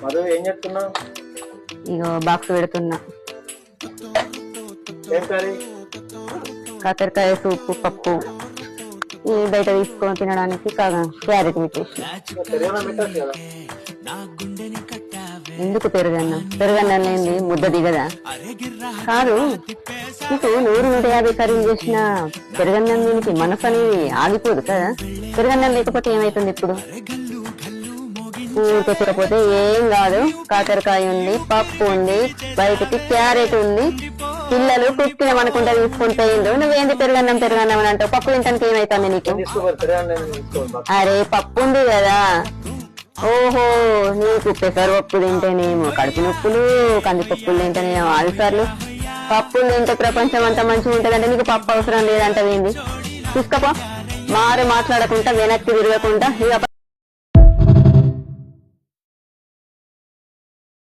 మధు ఏం చెప్తున్నావు? ఇగో బాక్స్ పెడుతున్నా. ఏం కర్రీ? కాకరకాయ సూపు, పప్పు. ఈ బయట తీసుకొని తినడానికి క్యారెట్ పెట్టేసి. పెరుగన్నం పెట్టచ్చు కదా. ఎందుకు పెరుగన్నం? పెరుగన్నం లేని ముద్ద దిగదా? కాదు, నీకు 100-150 కర్రీలు చేసిన పెరుగన్నం దీనికి మనసు అనేది ఆగిపోదు కదా. పెరుగన్నం లేకపోతే ఏమైతుంది ఇప్పుడు? ఊరికే తిరగపోతే ఏం కాదు. కాకరకాయ ఉంది, పప్పు ఉంది, బయటకి క్యారెట్ ఉంది. పిల్లలు కుక్కినం అనుకుంటా తీసుకొని పోయిండు. నువ్వేంది పెరుగన్నం పెరుగన్నం అని అంటావు? పప్పు తింటానికి ఏమైతుంది నీకు? అరే పప్పు ఉంది కదా. ఓహో, నీకు పెసరపప్పు తింటేనేమో కడుపు నొప్పులు, కందిపప్పులు తింటేనేమో అల్సర్లు. పప్పులు తింటే ప్రపంచం అంతా మంచిగా ఉంటదంటే నీకు పప్పు అవసరం లేదంటవేంది? తీసుకపో. మాట్లాడకుండా వెనక్కి తిరగకుండా ఇక